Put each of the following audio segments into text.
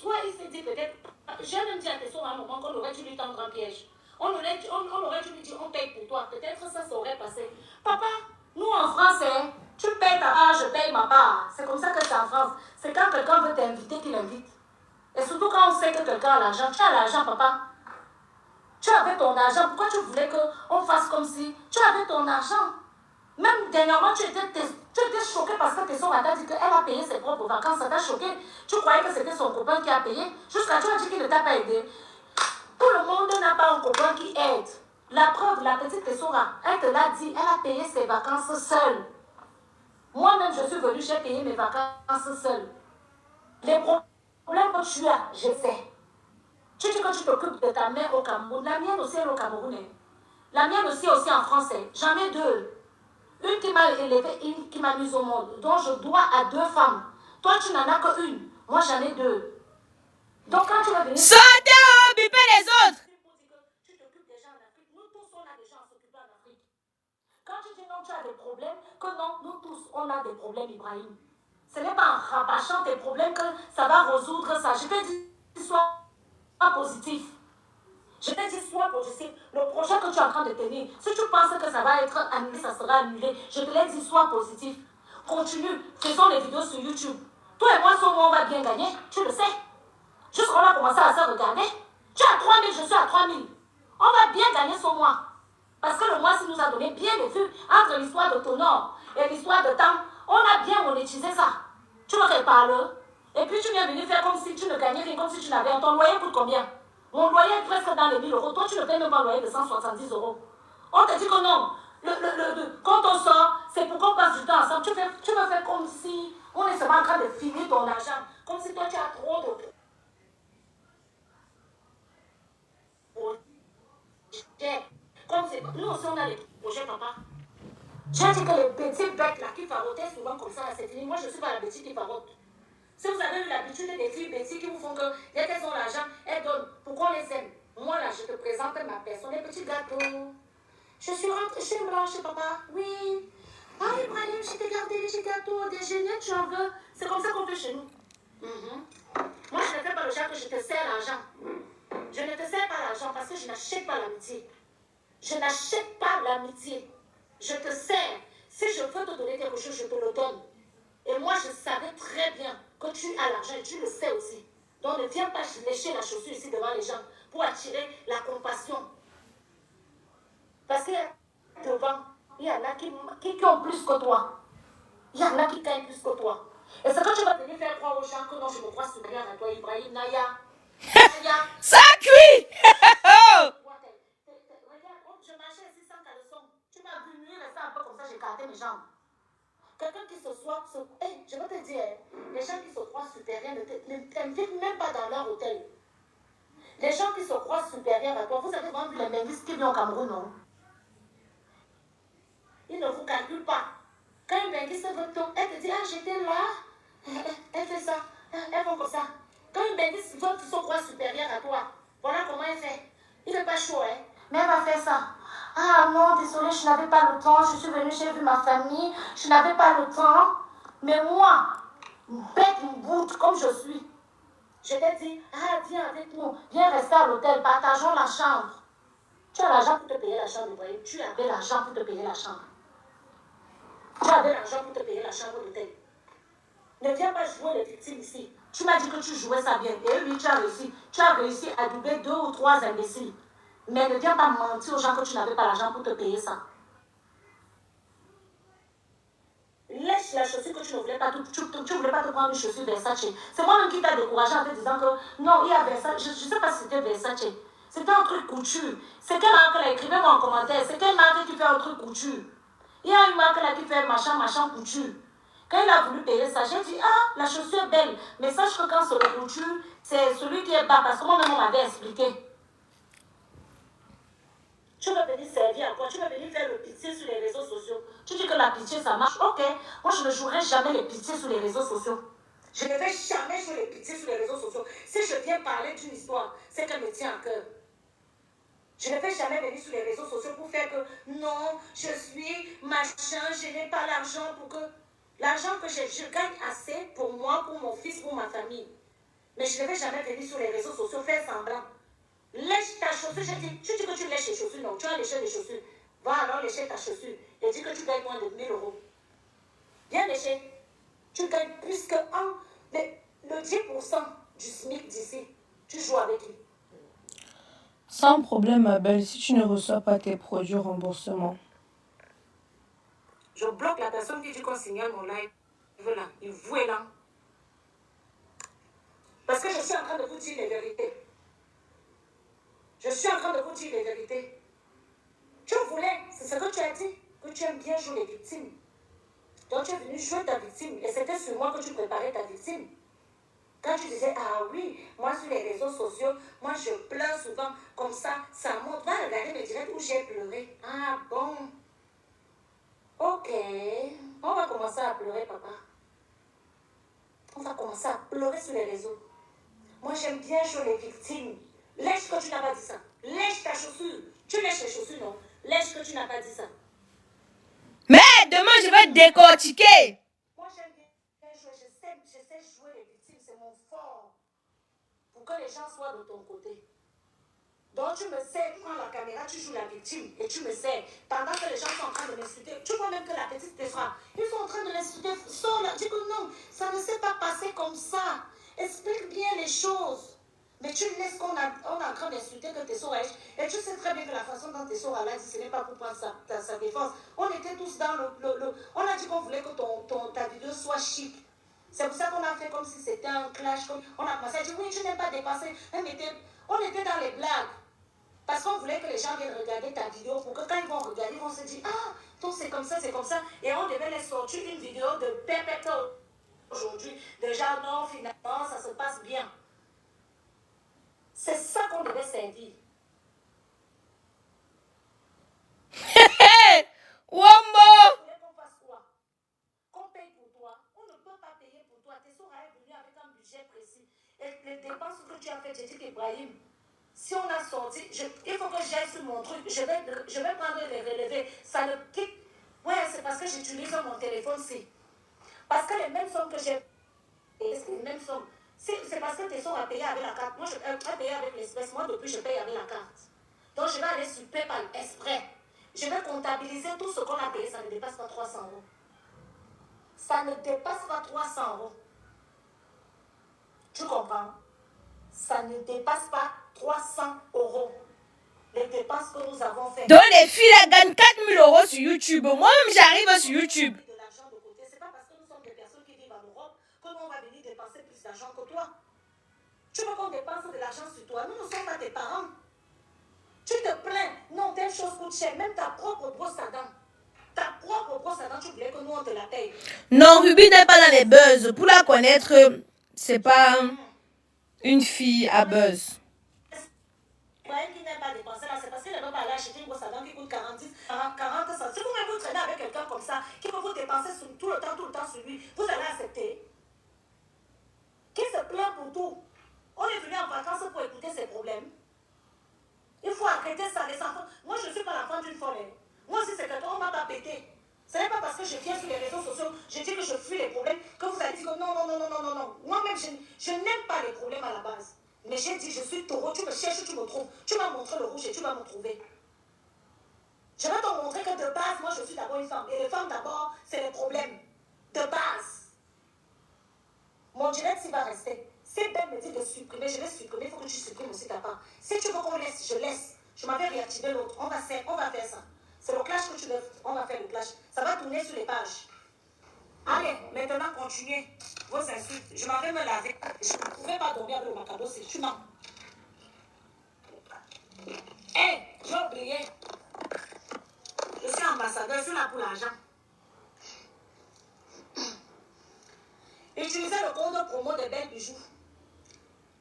soit il s'est dit peut-être, j'ai même dit à Tesson à un moment qu'on aurait dû lui tendre un piège. On aurait dû lui dire on paye pour toi. Peut-être ça aurait passé. Papa, nous en France, tu payes ta part, je paye ma part. C'est comme ça que c'est en France. C'est quand quelqu'un veut t'inviter qu'il invite. Et surtout quand on sait que quelqu'un a l'argent. Tu as l'argent, papa. Tu avais ton argent. Pourquoi tu voulais qu'on fasse comme si tu avais ton argent? Même dernièrement, tu étais choqué parce que Tesson t'a dit qu'elle a payé ses propres vacances. Ça t'a choqué. Tu croyais que c'était son copain qui a payé. Jusqu'à tu as dit qu'il ne t'a pas aidé. Tout le monde n'a pas un copain qui aide. La preuve, la petite Tessora, elle te l'a dit, elle a payé ses vacances seule. Moi-même, je suis venue, j'ai payé mes vacances seule. Les problèmes que tu as, je sais. Tu dis que tu t'occupes de ta mère au Cameroun. La mienne aussi est au Cameroun. La mienne aussi est aussi en français. J'en ai deux. Une qui m'a élevée, une qui m'a mise au monde. Donc je dois à deux femmes. Toi, tu n'en as qu'une. Moi, j'en ai deux. Donc quand tu vas venir... Sortez, bipez les autres. Tu t'occupes des gens en Afrique. Nous tous, on a des gens à s'occuper en Afrique. Quand tu dis non, tu as des problèmes, que non, nous tous, on a des problèmes, Ibrahim. Ce n'est pas en rabâchant tes problèmes que ça va résoudre ça. Je te dis, sois positif. Je te dis, sois positif. Le projet que tu es en train de tenir, si tu penses que ça va être annulé, ça sera annulé. Je te l'ai dit, sois positif. Continue. Faisons les vidéos sur YouTube. Toi et moi, on va bien gagner. Tu le sais. Jusqu'on a commencé à se regarder. Tu es à 3000, je suis à 3000. On va bien gagner ce mois. Parce que le mois-ci nous a donné bien de vues entre l'histoire de Tonor et l'histoire de Tam. On a bien monétisé ça. Tu me reparles. Et puis tu viens venir faire comme si tu ne gagnais rien, comme si tu n'avais rien. Ton loyer coûte combien? Mon loyer est presque dans les 1000 euros. Toi, tu ne payes même pas un loyer de 170 euros. On te dit que non. Quand on sort, c'est pour qu'on passe du temps ensemble. Tu me fais comme si on est seulement en train de finir ton argent. Comme si toi, tu as trop de... Comme c'est... Nous aussi, on a des projets, papa. J'ai dit que les petits bêtes là qui farotaient souvent comme ça, c'est fini. Moi, je ne suis pas la bêtise qui farote. Si vous avez eu l'habitude des filles bêtises qui vous font que dès qu'elles ont l'argent, elles donnent pour qu'on les aime. Moi, là, je te présente ma personne, les petits gâteaux. Je suis rentrée chez Blanche, papa. Oui. Ah, Ibrahim, je t'ai gardé les petits gâteaux, déjeuner, tu en veux. C'est comme ça qu'on fait chez nous. Moi, je ne fais pas le genre que je te sers l'argent. Je ne te sers pas l'argent parce que je n'achète pas l'amitié. Je n'achète pas l'amitié. Je te sers. Si je veux te donner quelque chose, je te le donne. Et moi, je savais très bien que tu as l'argent et tu le sais aussi. Donc, ne viens pas lécher la chaussure ici devant les gens pour attirer la compassion. Parce que devant, il y en a qui ont plus que toi. Il y en a qui gagnent plus que toi. Et c'est quand tu vas venir faire croire aux gens que non, je me crois supérieur à toi, Ibrahim, Naya. Ça cuit. Regarde, je marchais ici sans caleçon. Tu m'as vu nuit, rester un peu comme ça, j'ai gardé mes jambes. Quelqu'un qui se soit... Hey, je vais te dire, les gens qui se croient supérieurs ne t'invitent même pas dans leur hôtel. Les gens qui se croient supérieurs à toi, vous avez vraiment vu les mendices qui viennent au Cameroun, non? Ils ne vous calculent pas. Quand une benguiste veut tout, elle te dit, ah, j'étais là. Elle fait ça. Elle fait comme ça. Quand une benguiste veut se croire supérieure à toi, voilà comment elle fait. Il n'est pas chaud, hein. Mais elle va faire ça. Ah non, désolé, je n'avais pas le temps. Je suis venue, j'ai vu ma famille. Je n'avais pas le temps. Mais moi, bête une boute comme je suis, je t'ai dit, ah, viens avec nous. Viens rester à l'hôtel. Partageons la chambre. Tu as l'argent pour te payer la chambre, Ibrahim. Tu avais l'argent pour te payer la chambre. Tu avais l'argent pour te payer la chambre d'hôtel. Ne viens pas jouer les victimes ici. Tu m'as dit que tu jouais ça bien. Et oui, tu as réussi. Tu as réussi à doubler 2 ou 3 imbéciles. Mais ne viens pas mentir aux gens que tu n'avais pas l'argent pour te payer ça. Lèche la chaussure que tu ne voulais pas. Tu ne voulais pas te prendre une chaussure Versace. C'est moi-même qui t'a découragé en te disant que non, il y a Versace. Je ne sais pas si c'était Versace. C'était un truc couture. C'est quelle marque là? Écrivez-moi en commentaire. C'est quelle marque qui fait un truc couture? Il y a une marque là qui fait machin couture. Quand il a voulu payer ça, j'ai dit, ah, la chaussure est belle. Mais sache que quand c'est le couture, c'est celui qui est bas. Parce que moi-même, on m'avait expliqué. Tu vas venir servir à quoi? Tu vas venir faire le pitié sur les réseaux sociaux. Tu dis que la pitié, ça marche. Ok. Moi, je ne jouerai jamais les pitiés sur les réseaux sociaux. Je ne vais jamais jouer les pitiés sur les réseaux sociaux. Si je viens parler d'une histoire, c'est qu'elle me tient à cœur. Je ne vais jamais venir sur les réseaux sociaux pour faire que non, je suis machin, je n'ai pas l'argent pour que... L'argent que je gagne assez pour moi, pour mon fils, pour ma famille. Mais je ne vais jamais venir sur les réseaux sociaux faire semblant. Lèche ta chaussure, je dis, tu dis que tu lèches les chaussures, non, tu as léché les chaussures. Va alors lécher ta chaussure et dis que tu gagnes moins de 1000 euros. Bien léché. Tu gagnes plus que le 10% du SMIC d'ici. Tu joues avec lui. Sans problème, ma belle, si tu ne reçois pas tes produits remboursement. Je bloque la personne qui dit qu'on signale mon live. Voilà, il voit là. Parce que je suis en train de vous dire les vérités. Je suis en train de vous dire les vérités. Tu voulais, c'est ce que tu as dit, que tu aimes bien jouer les victimes. Donc tu es venu jouer ta victime. Et c'était sur moi que tu préparais ta victime. Quand tu disais, ah oui, moi sur les réseaux sociaux, moi je pleure souvent, comme ça monte. Va regarder mes directs où j'ai pleuré. Ah bon. Ok. On va commencer à pleurer, papa. On va commencer à pleurer sur les réseaux. Moi j'aime bien jouer les victimes. Lèche que tu n'as pas dit ça. Lèche ta chaussure. Tu lèches les chaussures, non? Lèche que tu n'as pas dit ça. Mais demain, je vais décortiquer. Moi, j'aime bien jouer. Je sais jouer les victimes. C'est mon fort. Pour que les gens soient de ton côté. Donc, tu me sais, prends la caméra, tu joues la victime. Et tu me sais. Pendant que les gens sont en train de m'insulter. Tu vois même que la petite te frappe. Ils sont en train de l'insulter. Sors là. Dis que non, ça ne s'est pas passé comme ça. Explique bien les choses. Mais tu laisses qu'on est en train d'insulter que Tesso a. Et tu sais très bien que la façon dont Tesso a dit, ce n'est pas pour prendre sa défense. On était tous dans on a dit qu'on voulait que ta vidéo soit chic. C'est pour ça qu'on a fait comme si c'était un clash. On a commencé à dire, oui, tu n'aimes pas dépasser. On était dans les blagues. Parce qu'on voulait que les gens viennent regarder ta vidéo pour que quand ils vont regarder, ils vont se dire, ah, donc c'est comme ça, c'est comme ça. Et on devait les sortir une vidéo de pépette aujourd'hui. Déjà, non, finalement, ça se passe bien. C'est ça qu'on devait servir. Wombo! Vous voulez qu'on fasse quoi? Qu'on paye pour toi? On ne peut pas payer pour toi. Tes soeurs est venu avec un budget précis. Et les dépenses que tu as faites, j'ai dit qu'Ibrahim, si on a sorti, il faut que j'aille sur mon truc. Je vais prendre les relevés. Ça le quitte. Ouais, c'est parce que j'utilise mon téléphone-ci. Parce que les mêmes sommes que j'ai payées, c'est les mêmes sommes. C'est parce que tes soeurs ont payé avec la carte. Moi, je vais payer avec l'espèce. Moi, depuis, je paye avec la carte. Donc, je vais aller sur PayPal exprès. Je vais comptabiliser tout ce qu'on a payé. Ça ne dépasse pas 300 euros. Ça ne dépasse pas 300 euros. Tu comprends? Ça ne dépasse pas 300 euros. Les dépenses que nous avons faites. Donc les filles là gagnent 4000 euros sur YouTube. Moi-même j'arrive sur YouTube. De l'argent de côté. C'est pas parce que nous sommes des personnes qui vivent en Europe que nous on va venir dépenser plus d'argent que toi. Tu veux qu'on dépense de l'argent sur toi? Nous ne sommes pas tes parents. Tu te plains. Non, telle chose coûte cher. Même ta propre brosse à dents. Ta propre brosse à dents, tu voulais que nous on te la paye. Non, Ruby n'est pas dans les buzz. Pour la connaître, c'est pas une fille à buzz. Qui n'aime pas dépenser là, c'est parce qu'il ne peut pas aller acheter une brosse à dents qui coûte 40 cents. Si vous-même vous traînez avec quelqu'un comme ça, qui peut vous dépenser tout le temps sur lui, vous allez accepter. Qui se plaint pour tout? On est venu en vacances pour écouter ses problèmes. Il faut arrêter ça, les enfants. Moi, je ne suis pas l'enfant d'une folle. Moi aussi, c'est quelqu'un, on ne m'a pas pété. Ce n'est pas parce que je viens sur les réseaux sociaux, je dis que je fuis les problèmes, que vous allez dire que non. Moi-même, je n'aime pas les problèmes à la base. Mais j'ai dit, je suis taureau, tu me cherches, tu me trouves. Tu m'as montré le rouge et tu vas me trouver. Je vais te montrer que de base, moi, je suis d'abord une femme. Et les femmes, d'abord, c'est les problèmes. De base. Mon direct, il va rester. Si Ben me dit de supprimer, je vais supprimer. Il faut que tu supprimes aussi ta part. Si tu veux qu'on laisse, je laisse. Je m'avais réactivé l'autre. On va faire ça. C'est le clash que tu veux. On va faire le clash. Ça va tourner sur les pages. Allez, maintenant, continuez vos insultes. Je m'en vais me laver. Je ne pouvais pas dormir avec le macado si tu mens. Hé, j'ai oublié. Je suis ambassadeur, je suis là pour l'argent. Utilisez le code promo de Belle Bijoux.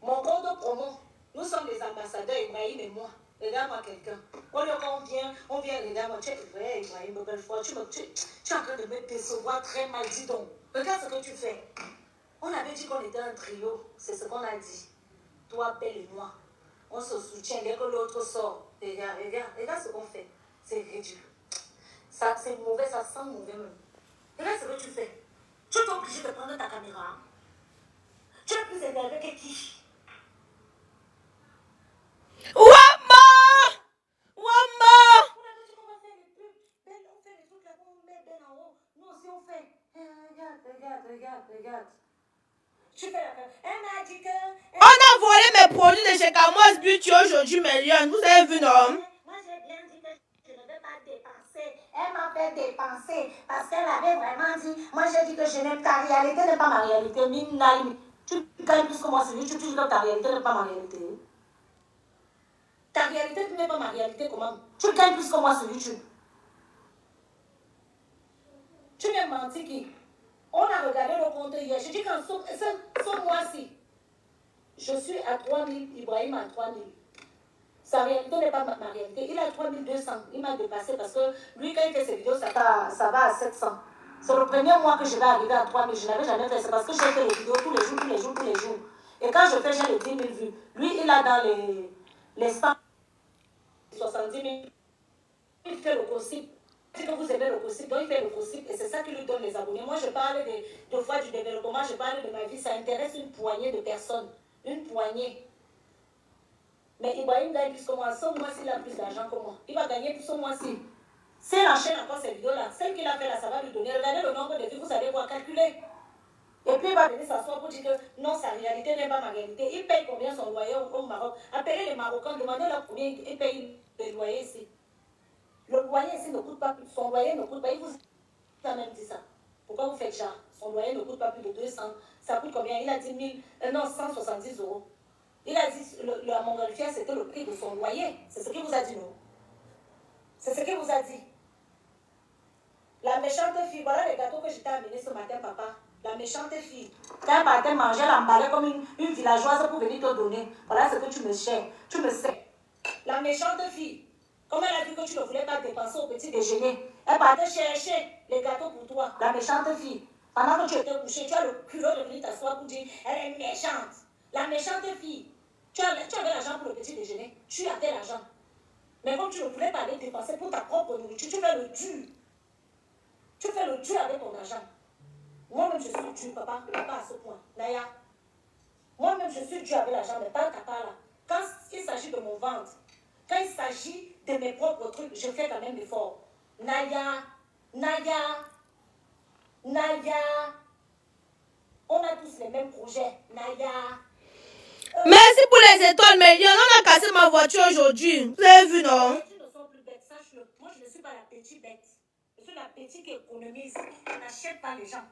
Mon code promo. Nous sommes les ambassadeurs, Ibrahim et moi. Regarde-moi quelqu'un. On vient, regarde-moi. Tu es vrai, Ibrahim, belle fois. Tu es en train de me décevoir très mal, dis donc. Regarde ce que tu fais. On avait dit qu'on était un trio. C'est ce qu'on a dit. Toi, Belle et moi. On se soutient dès que l'autre sort. Regarde ce qu'on fait. C'est ridicule. Ça, c'est mauvais, ça sent mauvais même. Regarde ce que tu fais. Tu es obligé de prendre ta caméra. Tu es plus énervé que qui? regarde. Tu fais la fête. Elle m'a dit que... On a volé mes produits de chez Camoise Beauty aujourd'hui, Méliane. Vous avez vu, non? Moi, j'ai bien dit que je ne vais pas dépenser. Elle m'a fait dépenser parce qu'elle avait vraiment dit... Moi, j'ai dit que je n'aime ta réalité, n'est pas ma réalité. Tu gagnes plus que moi sur YouTube, tu dis que ta réalité n'est pas ma réalité. Ta réalité n'est pas ma réalité, comment? Tu gagnes plus que moi sur YouTube. Tu m'as menti qui? On a regardé le compte hier. Je dis qu'en ce mois-ci, je suis à 3000, Ibrahim à 3000. Sa réalité n'est pas ma réalité. Il a 3200. Il m'a dépassé parce que lui, quand il fait ses vidéos, ça va à 700. C'est le premier mois que je vais arriver à 3000. Je n'avais jamais fait ça parce que j'ai fait les vidéos tous les jours. Et quand je fais, j'ai les 10 000 vues. Lui, il a dans les 170 000. Il fait le possible. Que vous aimez le possible, donc il fait le possible et c'est ça qui lui donne les abonnés. Moi, je parle de fois du développement, je parle de ma vie, ça intéresse une poignée de personnes. Une poignée. Mais Ibrahim gagne plus que moi. Ce mois-ci, il a plus d'argent que moi. Il va gagner plus ce mois-ci. Si elle enchaîne encore ces vidéos-là, celle qu'il a fait là, ça va lui donner. Regardez le nombre de vues, vous allez voir, calculer. Et puis il va venir s'asseoir pour dire que non, sa réalité n'est pas ma réalité. Il paye combien son loyer au Maroc? Appelez les Marocains, demandez-leur combien ils payent le loyer ici. Le loyer ici ne coûte pas plus. Son loyer ne coûte pas. Il vous a même dit ça. Pourquoi vous faites genre? Son loyer ne coûte pas plus de 200. Ça coûte combien? Il a dit 170 euros. Il a dit, la Montgolfière, c'était le prix de son loyer. C'est ce qu'il vous a dit, non? C'est ce qu'il vous a dit. La méchante fille, voilà les gâteaux que je t'ai amenés ce matin, papa. La méchante fille. Quand elle partait manger, elle emballait comme une villageoise pour venir te donner. Voilà ce que tu me cherches. Tu me sais. La méchante fille. Comme elle a vu que tu ne voulais pas dépenser au petit déjeuner, elle partait chercher les gâteaux pour toi. La méchante fille. Pendant que tu étais couché, tu as le culot de venir t'asseoir pour dire elle est méchante. La méchante fille. Tu avais l'argent pour le petit déjeuner. Tu avais l'argent. Mais comme tu ne voulais pas aller dépenser pour ta propre nourriture, tu fais le dur. Tu fais le dur avec ton argent. Moi-même, je suis dur, papa. Pas à ce point. Naya. Moi-même, je suis dur avec l'argent, mais pas papa là. Quand il s'agit de mon ventre, quand il s'agit de mes propres trucs, je fais quand même l'effort. Naya, on a tous les mêmes projets. Naya. Merci pour les étoiles, Méliane. On a cassé ma voiture aujourd'hui. Vous avez vu, non? Tu ne sont plus bêtes, sache-le. Moi, je ne suis pas la petite bête. Je suis la petite qui économise. On n'achète pas les gens.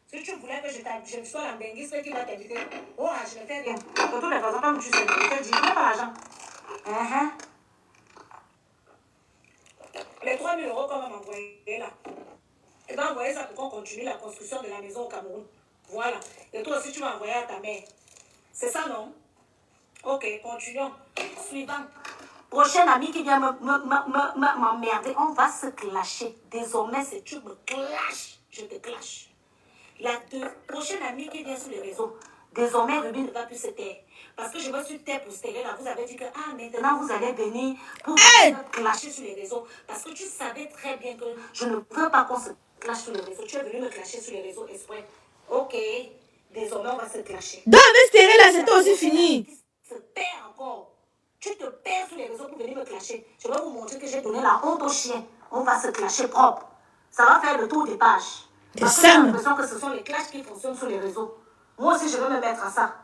Si tu voulais que je sois la benguiste qui va t'inviter, oh, je ne fais rien. De toutes les façons, comme tu sais, je te dis, je n'ai pas l'argent. Les 3 000 euros qu'on va m'envoyer là, tu vas envoyer ça pour qu'on continue la construction de la maison au Cameroun. Voilà. Et toi aussi, tu vas envoyer à ta mère. C'est ça, non? Ok, continuons. Suivant. Prochaine amie qui vient m'emmerder, on va se clasher. Désormais, si tu me clashes, je te clash. La prochaine amie qui vient sur les réseaux, désormais, Ruby ne va plus se taire. Parce que je me suis taire pour se taire là. Vous avez dit que maintenant vous allez venir pour me clasher sur les réseaux. Parce que tu savais très bien que je ne veux pas qu'on se clash sur les réseaux. Tu es venu me clasher sur les réseaux exprès. Ok, désormais on va se clasher. Dans avec ce terrain là, c'était aussi fini. Se perd encore. Tu te perds sur les réseaux pour venir me clasher. Je vais vous montrer que j'ai donné la honte au chien. On va se clasher propre. Ça va faire le tour des pages. Parce que j'ai l'impression que ce sont les clashs qui fonctionnent sur les réseaux. Moi aussi, je vais me mettre à ça.